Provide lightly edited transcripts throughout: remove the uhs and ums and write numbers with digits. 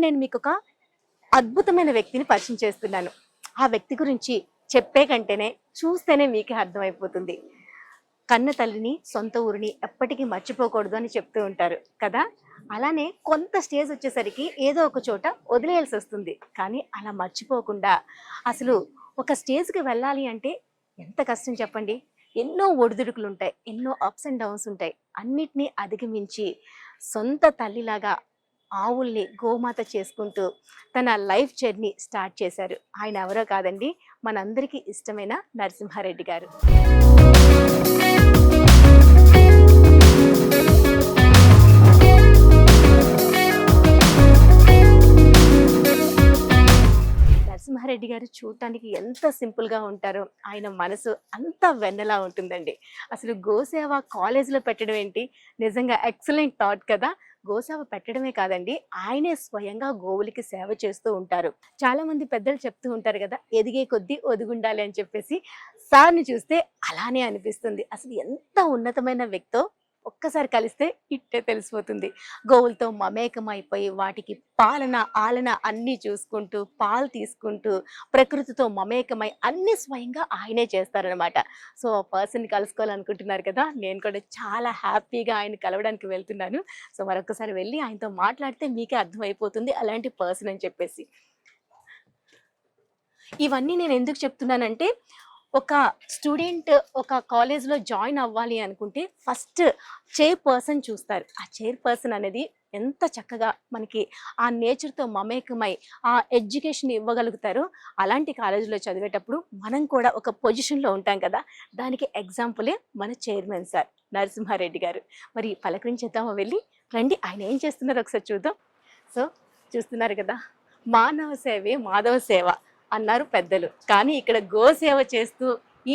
ఇప్పుడు నేను మీకు ఒక అద్భుతమైన వ్యక్తిని పరిచయం చేస్తున్నాను. ఆ వ్యక్తి గురించి చెప్పే కంటేనే చూస్తేనే మీకే అర్థమైపోతుంది. కన్న తల్లిని, సొంత ఊరిని ఎప్పటికీ మర్చిపోకూడదు అని చెప్తూ ఉంటారు కదా. అలానే కొంత స్టేజ్ వచ్చేసరికి ఏదో ఒక చోట వదిలేయాల్సి వస్తుంది. కానీ అలా మర్చిపోకుండా అసలు ఒక స్టేజ్కి వెళ్ళాలి అంటే ఎంత కష్టం చెప్పండి. ఎన్నో ఒడిదుడుకులు ఉంటాయి, ఎన్నో అప్స్ అండ్ డౌన్స్ ఉంటాయి. అన్నిటినీ అధిగమించి సొంత తల్లిలాగా ఆవుల్ని గోమాత చేసుకుంటూ తన లైఫ్ జర్నీ స్టార్ట్ చేశారు. ఆయన ఎవరో కాదండి, మనందరికీ ఇష్టమైన నరసింహారెడ్డి గారు. నరసింహారెడ్డి గారు చూడటానికి ఎంత సింపుల్గా ఉంటారో ఆయన మనసు అంత వెన్నలా ఉంటుందండి. అసలు గోసేవ కాలేజీలో పెట్టడం ఏంటి, నిజంగా ఎక్సలెంట్ థాట్ కదా. గోసేవ పెట్టడమే కాదండి, ఆయనే స్వయంగా గోవులకి సేవ చేస్తూ ఉంటారు. చాలా మంది పెద్దలు చెప్తూ ఉంటారు కదా, ఎదిగే కొద్దీ ఒదుగుండాలి అని చెప్పేసి. సార్ని చూస్తే అలానే అనిపిస్తుంది. అసలు ఎంత ఉన్నతమైన వ్యక్తో ఒక్కసారి కలిస్తే ఇట్టే తెలిసిపోతుంది. గోవులతో మమేకమైపోయి వాటికి పాలన ఆలన అన్నీ చూసుకుంటూ, పాలు తీసుకుంటూ, ప్రకృతితో మమేకమై అన్ని స్వయంగా ఆయనే చేస్తారనమాట. సో ఆ పర్సన్ని కలుసుకోవాలనుకుంటున్నారు కదా, నేను కూడా చాలా హ్యాపీగా ఆయన కలవడానికి వెళ్తున్నాను. సో మరొకసారి వెళ్ళి ఆయనతో మాట్లాడితే మీకే అర్థమైపోతుంది అలాంటి పర్సన్ అని చెప్పేసి. ఇవన్నీ నేను ఎందుకు చెప్తున్నానంటే, ఒక స్టూడెంట్ ఒక కాలేజ్లో జాయిన్ అవ్వాలి అనుకుంటే ఫస్ట్ చైర్ పర్సన్ చూస్తారు. ఆ చైర్ పర్సన్ అనేది ఎంత చక్కగా మనకి ఆ నేచర్తో మమేకమై ఆ ఎడ్యుకేషన్ ఇవ్వగలుగుతారో, అలాంటి కాలేజీలో చదివేటప్పుడు మనం కూడా ఒక పొజిషన్లో ఉంటాం కదా, దానికి ఎగ్జాంపులే మన చైర్మన్ సార్ నరసింహారెడ్డి గారు. మరి పలకరించేద్దామా వెళ్ళి? రండి, ఆయన ఏం చేస్తున్నారో ఒకసారి చూద్దాం. సో చూస్తున్నారు కదా, మానవ సేవే మాధవ సేవ అన్నారు పెద్దలు. కానీ ఇక్కడ గోసేవ చేస్తూ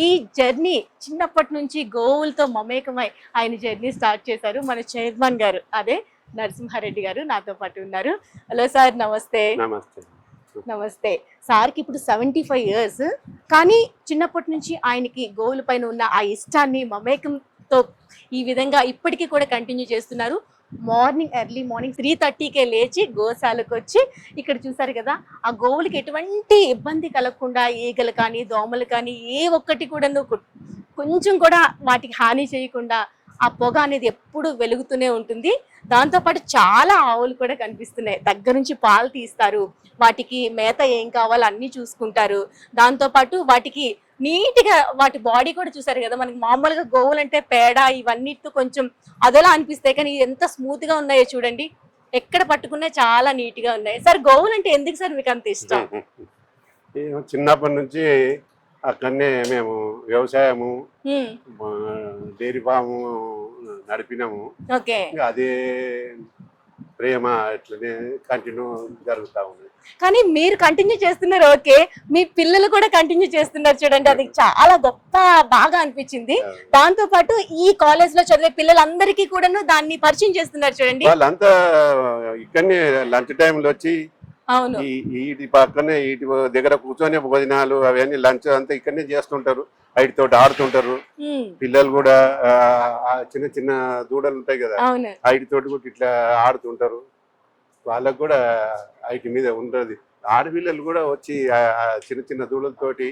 ఈ జర్నీ చిన్నప్పటి నుంచి గోవులతో మమేకమై ఆయన జర్నీ స్టార్ట్ చేశారు మన చైర్మన్ గారు, అదే నరసింహారెడ్డి గారు నాతో పాటు ఉన్నారు. హలో సార్, నమస్తే. నమస్తే సార్కి ఇప్పుడు 75 years, కానీ చిన్నప్పటి నుంచి ఆయనకి గోవుల పైన ఉన్న ఆ ఇష్టాన్ని మమేకంతో ఈ విధంగా ఇప్పటికీ కూడా కంటిన్యూ చేస్తున్నారు. ఎర్లీ మార్నింగ్ 3:30కే లేచి గోశాలకు వచ్చి ఇక్కడ చూసారు కదా, ఆ గోవులకి ఎటువంటి ఇబ్బంది కలగకుండా ఈగలు కానీ దోమలు కానీ ఏ ఒక్కటి కూడా కొంచెం కూడా వాటికి హాని చేయకుండా ఆ పొగ అనేది ఎప్పుడు వెలుగుతూనే ఉంటుంది. దాంతోపాటు చాలా ఆవులు కూడా కనిపిస్తున్నాయి. దగ్గర నుంచి పాలు తీస్తారు, వాటికి మేత ఏం కావాలో అన్నీ చూసుకుంటారు. దాంతోపాటు వాటికి నీట్గా వాటి బాడీ కూడా చూసారు కదా, మనకి మామూలుగా గోవులు అంటే పేడ ఇవన్నిటితో కొంచెం అదోలా అనిపిస్తాయి, కానీ ఎంత స్మూత్గా ఉన్నాయో చూడండి. ఎక్కడ పట్టుకున్నా చాలా నీట్గా ఉన్నాయి. సార్ గోవులు అంటే ఎందుకు సార్ మీకు అంత ఇష్టం? చిన్నప్పటి నుంచి అక్కడనే మేము వ్యవసాయము డైరీ ఫాము నడిపినాము. అదే ప్రేమ ఇట్లనే కంటిన్యూ జరుగుతూ ఉంది. కానీ మీరు కంటిన్యూ చేస్తున్నారు, ఓకే, మీ పిల్లలు కూడా కంటిన్యూ చేస్తున్నారు చూడండి, అది చాలా గొప్ప బాగా అనిపించింది. దాంతో పాటు ఈ కాలేజ్ లో చదివే పిల్లలందరికీ కూడా దాన్ని పరిచయం చేస్తున్నారు చూడండి. వాళ్ళంతా ఇక్కడనే లంచ్ టైంలో వచ్చి అవును వీటి పక్కనే వీటి దగ్గర కూర్చొని భోజనాలు అవన్నీ లంచ్ అంతా ఇక్కడనే చేస్తుంటారు. వాటితో ఆడుతుంటారు. పిల్లలు కూడా చిన్న చిన్న దూడలు ఉంటాయి కదా, వాటితో కూడా ఇట్లా ఆడుతుంటారు. వాళ్ళకు కూడా వాటి మీద ఉంటుంది. ఆడపిల్లలు కూడా వచ్చి చిన్న చిన్న దూడలతోటి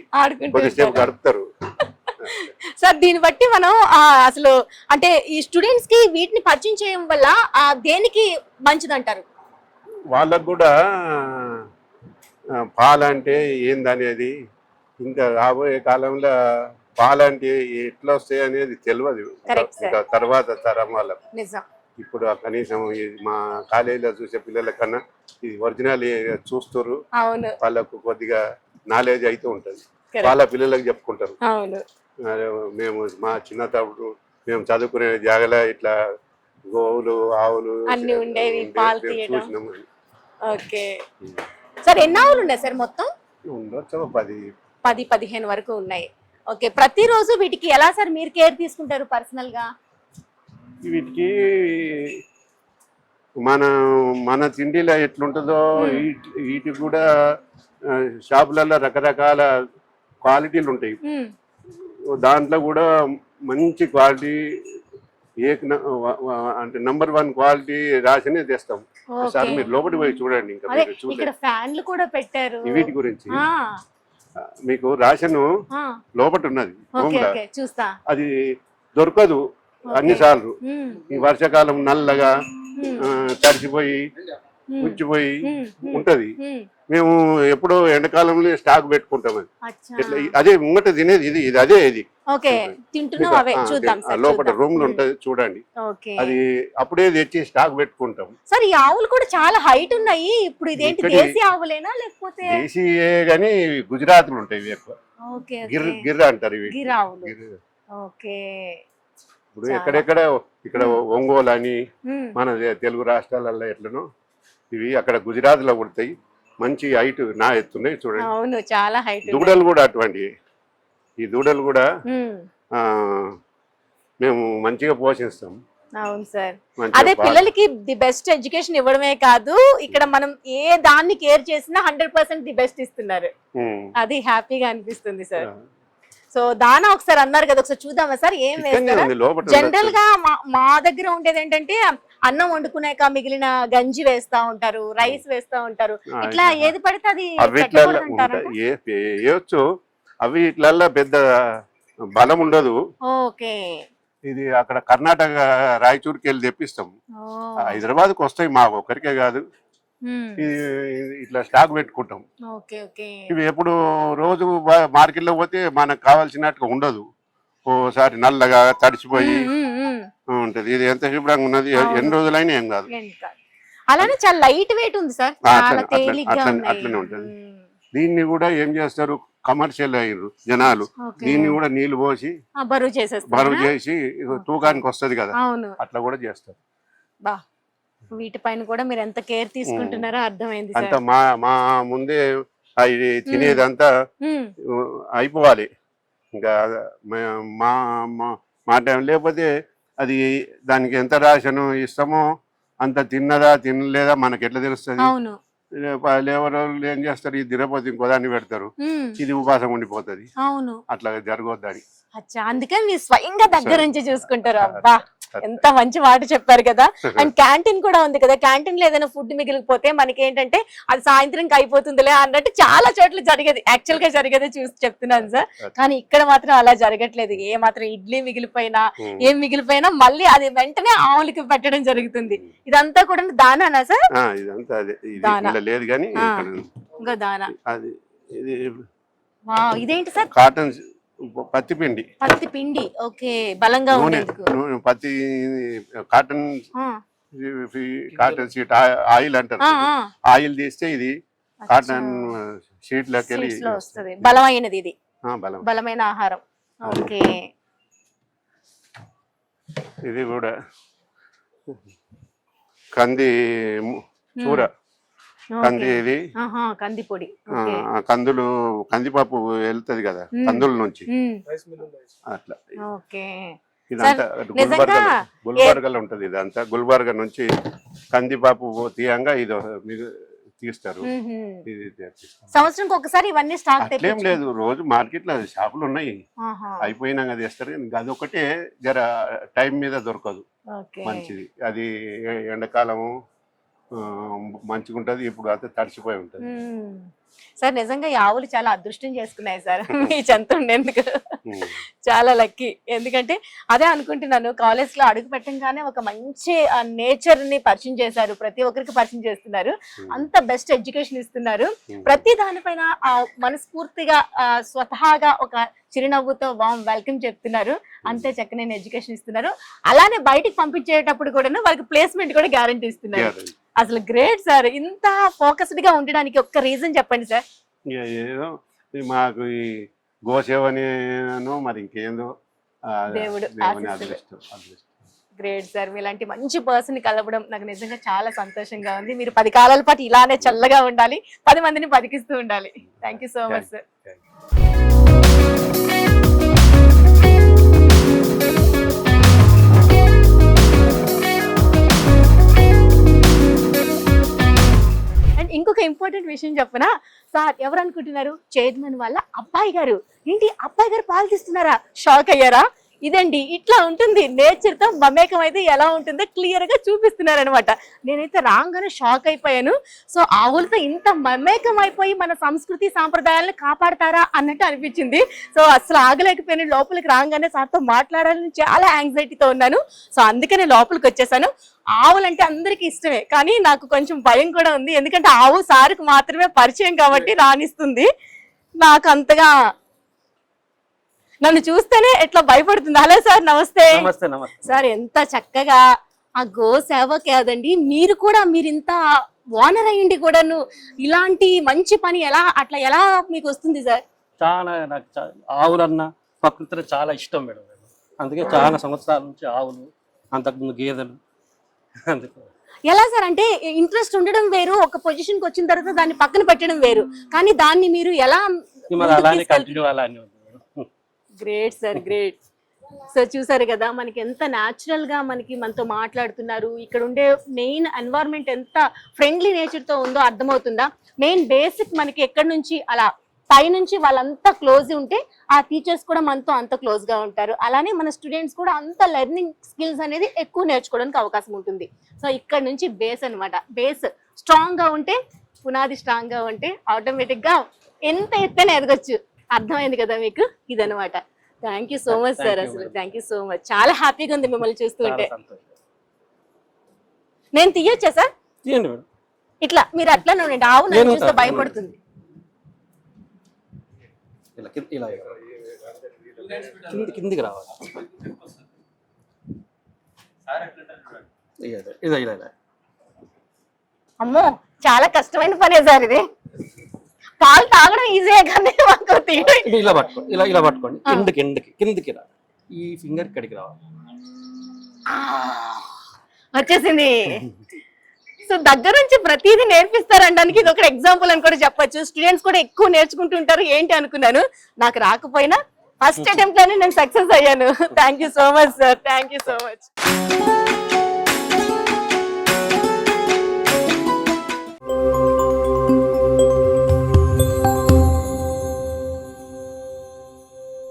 కొద్దిసేపు గడుపుతారు. సార్ దీన్ని బట్టి మనం అసలు అంటే ఈ స్టూడెంట్స్ కి వీటిని పరిచయం చేయడం వల్ల దేనికి మంచిదంటారు? వాళ్ళకు కూడా పాలంటే ఏందనేది, ఇంకా రాబోయే కాలంలో పాలంటే ఎట్లా వస్తాయి అనేది తెలియదు ఇంకా తర్వాత తరం వాళ్ళకు. ఇప్పుడు కనీసం మా కాలేజీలో చూసే పిల్లల కన్నా ఇది ఒరిజినల్ చూస్తారు, వాళ్ళకు కొద్దిగా నాలెడ్జ్ అయితే ఉంటుంది. వాళ్ళ పిల్లలకు చెప్పుకుంటారు. మేము మా చిన్నప్పుడు మేము చదువుకునే జాగలో ఇట్లా గోవులు ఆవులు అన్ని ఉండేవి, చూసినాము. ఓకే సార్, ఎన్ని ఆవులు ఉన్నాయి సార్ మొత్తం? ఉండొచ్చు 10-15 వరకు ఉన్నాయి. ఓకే, ప్రతిరోజు వీటికి ఎలా సార్ మీరు కేర్ తీసుకుంటారు పర్సనల్ గా? వీటికి మన తిండిలో ఎట్లుంటుందో వీటికి కూడా షాపులలో రకరకాల క్వాలిటీలు ఉంటాయి. దాంట్లో కూడా మంచి క్వాలిటీ అంటే #1 క్వాలిటీ రాసినే తెస్తాం. Sir okay. మీరు లోపలికి పోయి చూడండి, ఇంకా అదే మీరు ఇక్కడ చూడలేదు ఫ్యాన్లు కూడా పెట్టారు. వీటి గురించి. ఆ, మీకు రాషన్ ఆ, లోపట ఉన్నది ఓకే రూమ్లో. ఓకే చూస్తా. అది దొరకదు ఓకే. అన్నిసార్లు. ఉమ్, ఈ వర్షాకాలం నల్లగా ఉమ్, తడిసిపోయి ఉమ్, పుచ్చిపోయి ఉమ్, ఉమ్, ఉంటది. ఉమ్. మేము ఎప్పుడో ఎండాకాలంలో స్టాక్ పెట్టుకుంటాం. అది అచ్చా. ఇట్లా అదే ముంగట తినేది ఇది అదే ఇది ఓకే, తింటున్నాం అవే చూద్దాం సార్. లోపల చూద్దాం. రూమ్ లో ఉంటది చూడండి. ఓకే. అది అప్పుడే తెచ్చి స్టాక్ పెట్టుకుంటాం. సార్ ఈ ఆవులు కూడా చాలా హైట్ ఉన్నాయి. ఇప్పుడు ఇదేంటి ఇక్కడి- దేశీ ఆవులేనా లేకపోతే? దేశీయే గానీ గుజరాత్లు ఉంటాయి ఇవి ఎక్కువ. Okay Gir okay. గిర్ర అంటారు ఇవి. గిర్ ఆవులు. గిర్. ఓకే. ఇప్పుడు చాలా. ఎక్కడెక్కడ ఇక్కడ ఒంగోలు అని ఉమ్, మన తెలుగు రాష్ట్రాలలో ఎట్లనో ఇవి అక్కడ గుజరాత్ లో పుడతాయి. మంచి హైట్ నా ఎత్తున్నాయి చూడండి. అవును చాలా హైట్. దూడలు కూడా అటువంటి. ఈ దూడలు కూడా ఆ, మేము మంచిగా పోషిస్తాం. అవును సార్. మంచిగా అదే పిల్లలకి ది బెస్ట్ ఎడ్యుకేషన్ ఇవ్వడమే కాదు, ఇక్కడ మనం ఏ దాన్ని కేర్ చేసినా 100% ది బెస్ట్ ఇస్తున్నారు. ఉమ్. అది హ్యాపీగా అనిపిస్తుంది సార్. సో దానా ఒకసారి అన్నారు కదా, ఒకసారి చూద్దామా సార్ ఏం ఇక్కడనే వేస్తారా? ఉంది లోపల. జనరల్ గా మా దగ్గర ఉండేది ఏంటంటే అన్నం వండుకున్నాక మిగిలిన గంజి వేస్తా ఉంటారు, రైస్ వేస్తా ఉంటారు. ఇట్లా ఏది పడితే అది అవి ఇట్లా పెట్టకూడదు అంటారా? వేయచ్చు. అవి ఇట్లల్లా పెద్ద బలం ఉండదు. ఓకే. ఇది అక్కడ కర్ణాటక రాయచూర్కి వెళ్ళి తెప్పిస్తాం. ఓ. హైదరాబాద్కి వస్తాయి, మాకు ఒక్కరికే కాదు. ఉమ్. ఇది ఇట్లా స్టాక్ పెట్టుకుంటాం. Okay okay. ఇవి ఎప్పుడు రోజు మార్కెట్లో పోతే మనకు కావాల్సినట్టుగా ఉండదు. ఓసారి నల్లగా తడిచిపోయి ఉంటది. ఇది ఎంత శుభ్రంగా ఉన్నది, ఎన్ని రోజులైనా ఏం కాదు. అలానే చాలా లైట్ వెయిట్ ఉంది సార్, చాలా తేలిగ్గా అట్లనే ఉంటది. దీన్ని కూడా ఏం చేస్తారు, కమర్షియల్ అయ్యారు జనాలు. దీన్ని కూడా నీళ్లు పోసి బరువు చేసి తూకానికి వస్తది కదా, అవును అట్లా కూడా చేస్తారు. బా, వీటిపైన కూడా మీరు ఎంత కేర్ తీసుకుంటున్నారో అర్థమైంది అంతా మా ముందే అది తినేదంతా అయిపోవాలి. ఇంకా మా టైం లేకపోతే అది దానికి ఎంత రేషన్ ఇస్తామో అంత తిన్నదా తినలేదా మనకి ఎట్లా తెలుస్తుంది? అవును. లేబర్ వాళ్ళు ఏం చేస్తారు, ఈ దినపోతే ఇంకో దాన్ని పెడతారు, ఇది ఉపాసం ఉండిపోతుంది. అవును, అట్లా జరగొద్దని. అచ్చా, అందుకని మీరు స్వయంగా దగ్గర నుంచి చూసుకుంటారు. అబ్బా, ఎంత మంచి మాట చెప్పారు కదా. అండ్ క్యాంటీన్ కూడా ఉంది కదా, క్యాంటీన్ లో ఏదైనా ఫుడ్ మిగిలిపోతే మనకి ఏంటంటే అది సాయంత్రంకి అయిపోతుందిలే అన్నట్టు చాలా చోట్ల జరిగేది, యాక్చువల్ గా జరిగేది చూసి చెప్తున్నాను సార్. కానీ ఇక్కడ మాత్రం అలా జరగట్లేదు. ఏ మాత్రం ఇడ్లీ మిగిలిపోయినా ఏం మిగిలిపోయినా మళ్ళీ అది వెంటనే ఆవులకి పెట్టడం జరుగుతుంది. ఇదంతా కూడా దానానా సార్? ఇదంతా అదే లేదు కానీ ఇంకా దానా. అది ఇది ఇదేంటి సార్? కాటన్ పత్తి పిండి. పత్తి పిండి. ఓకే, బలంగా ఉండేందుకు. పత్తి కాటన్ షీట్ ఆయిల్ అంటారు. ఆయిల్ తీస్తే ఇది కాటన్ షీట్ లోకి వెళ్ళి వస్తుంది. బలమైనది ఇది, బలమైన ఆహారం. ఓకే. ఇది కూడా కంది కూర. కంది ఇది కంది పొడి. కందులు కందిపప్పు వెళ్తది కదా కందుల నుంచి, అట్లా. ఇదంతా గుల్బర్గాలో ఉంటది. ఇదంతా గుల్బర్గా నుంచి కందిపప్పు తీయంగా ఇది తీస్తారు. ఇది సంవత్సరం ఒకసారి ఇవన్నీ స్టాక్ అట్లేం లేదు, రోజు మార్కెట్ లో షాపులు ఉన్నాయి, అయిపోయినాక తీస్తారు. అదొకటే జర టైం మీద దొరకదు. మంచిది అది ఎండాకాలము మంచిగా ఉంటది, ఇప్పుడు అయితే తడిచిపోయి ఉంటది. సార్ నిజంగా ఈ ఆవులు చాలా అదృష్టం చేసుకున్నాయి సార్ మీ చెంత ఉండేందుకు. చాలా లక్కీ. ఎందుకంటే అదే అనుకుంటున్నాను, కాలేజ్ లో అడుగు పెట్టంగానే ఒక మంచి నేచర్ ని పరిచయం చేశారు, ప్రతి ఒక్కరికి పరిచయం చేస్తున్నారు, అంత బెస్ట్ ఎడ్యుకేషన్ ఇస్తున్నారు. ప్రతి దానిపైన మనస్ఫూర్తిగా స్వతహాగా ఒక చిరునవ్వుతో వెల్కమ్ చెప్తున్నారు. అంతే చక్కనైన ఎడ్యుకేషన్ ఇస్తున్నారు. అలానే బయటికి పంపించేటప్పుడు కూడా వాళ్ళకి ప్లేస్మెంట్ కూడా గ్యారంటీ ఇస్తున్నారు. అసలు గ్రేట్ సార్. ఇంత ఫోకస్డ్ గా ఉండడానికి ఒక్క రీజన్ చెప్పండి సార్. ఏదో మాకు ఈ గోసేవని మరి ఇంకేందో దేవుడు అదృష్టం. Great sir. మీలాంటి మంచి పర్సన్ కలవడం నాకు నిజంగా చాలా సంతోషంగా ఉంది. మీరు 10 కాలాల పాటు ఇలానే చల్లగా ఉండాలి, 10 మందిని బతికిస్తూ ఉండాలి. Thank you so much sir. ఇంకొక ఇంపార్టెంట్ విషయం చెప్పనా సార్, ఎవరు అనుకుంటున్నారు? చైర్మన్ వాళ్ళ అబ్బాయి గారు. ఏంటి అబ్బాయి గారు పాలు తీస్తున్నారా? షాక్ అయ్యారా? ఇదండి ఇట్లా ఉంటుంది నేచర్ తో మమేకం అయితే ఎలా ఉంటుందో క్లియర్ గా చూపిస్తున్నారు అనమాట. నేనైతే రాగానే షాక్ అయిపోయాను. సో ఆవులతో ఇంత మమేకం అయిపోయి మన సంస్కృతి సాంప్రదాయాలను కాపాడతారా అన్నట్టు అనిపించింది. సో అసలు ఆగలేకపోయాను. లోపలికి రాగానే సార్తో మాట్లాడాలని చాలా యాంగ్జైటీతో ఉన్నాను. సో అందుకనే లోపలికి వచ్చేసాను. ఆవులంటే అందరికీ ఇష్టమే, కానీ నాకు కొంచెం భయం కూడా ఉంది. ఎందుకంటే ఆవు సార్కి మాత్రమే పరిచయం కాబట్టి రాణిస్తుంది. నాకు అంతగా నన్ను చూస్తేనే ఎట్లా భయపడుతుంది. హలో సార్, నమస్తే. నమస్తే నమస్తే సార్, ఎంత చక్కగా ఆ గో సేవ కాదండి, మీరు కూడా మీరు ఇంత ఓనర్ అయ్యిండి కూడాను ఇలాంటి మంచి పని ఎలా మీకు వస్తుంది సార్? చాలా నాకు ఆవులన్నా ప్రకృతిలో చాలా ఇష్టం మేడం. అందుకే చాలా సంవత్సరాల నుంచి ఆవులు, అంతకుముందు గేదెలు. అందుకే ఎలా సార్ అంటే ఇంట్రెస్ట్ ఉండడం వేరు, ఒక పొజిషన్ కి వచ్చిన తర్వాత దాన్ని పక్కన పెట్టడం వేరు, కానీ దాన్ని మీరు ఎలా అలానే కంటిన్యూ అలానే ఉంది madam. Great sir, great. So చూసారు కదా మనకి ఎంత న్యాచురల్ గా మనతో మాట్లాడుతున్నారు. ఇక్కడ ఉండే మెయిన్ ఎన్వైరన్మెంట్ ఎంత ఫ్రెండ్లీ నేచర్ తో ఉందో అర్థమవుతుందా? మెయిన్ బేసిక్ మనకి ఎక్కడి నుంచి అలా పై నుంచి వాళ్ళంతా క్లోజ్ ఉంటే ఆ టీచర్స్ కూడా మనతో అంత క్లోజ్ గా ఉంటారు. అలానే మన స్టూడెంట్స్ కూడా అంత లెర్నింగ్ స్కిల్స్ అనేది ఎక్కువ నేర్చుకోవడానికి అవకాశం ఉంటుంది. సో ఇక్కడ నుంచి బేస్ అన్నమాట. బేస్ స్ట్రాంగ్ గా ఉంటే, పునాది స్ట్రాంగ్ గా ఉంటే ఆటోమేటిక్ గా ఎంత ఎత్తైనా ఎదగొచ్చు. అర్థమైంది కదా మీకు? ఇదనమాట. Thank you so much sir. అసలు థ్యాంక్ యూ సో మచ్. చాలా హ్యాపీగా ఉంది మిమ్మల్ని చూస్తుంటే. నేను తీయొచ్చా సార్? తీయండి మేడం. ఇట్లా మీరు అట్లా ఉండండి. ఆవు నన్ను చూస్తే భయపడుతుంది. ఇలా కిందికి రావాలి. ఇలా అమ్మో, చాలా కష్టమైన పనే సార్ ఇది. పాలు తాగడం ఈజీయే కానీ మాకు తీయడం. ఇలా పట్టుకోండి, ఇలా పట్టుకోండి. ఎండుకి కిందికి రా. ఈ ఫింగర్ ఇక్కడికి రావాలి. వచ్చేసింది. సో దగ్గర నుంచి ప్రతిదీ నేర్పిస్తారనడానికి ఇది ఒక ఎగ్జాంపుల్ అని కూడా చెప్పొచ్చు. స్టూడెంట్స్ కూడా ఎక్కువ నేర్చుకుంటుంటారు ఏంటి అనుకున్నాను. నాకు రాకపోయినా ఫస్ట్ అటెంప్ట్ లోనే నేను సక్సెస్ అయ్యాను. Thank you so much sir. Thank you so much.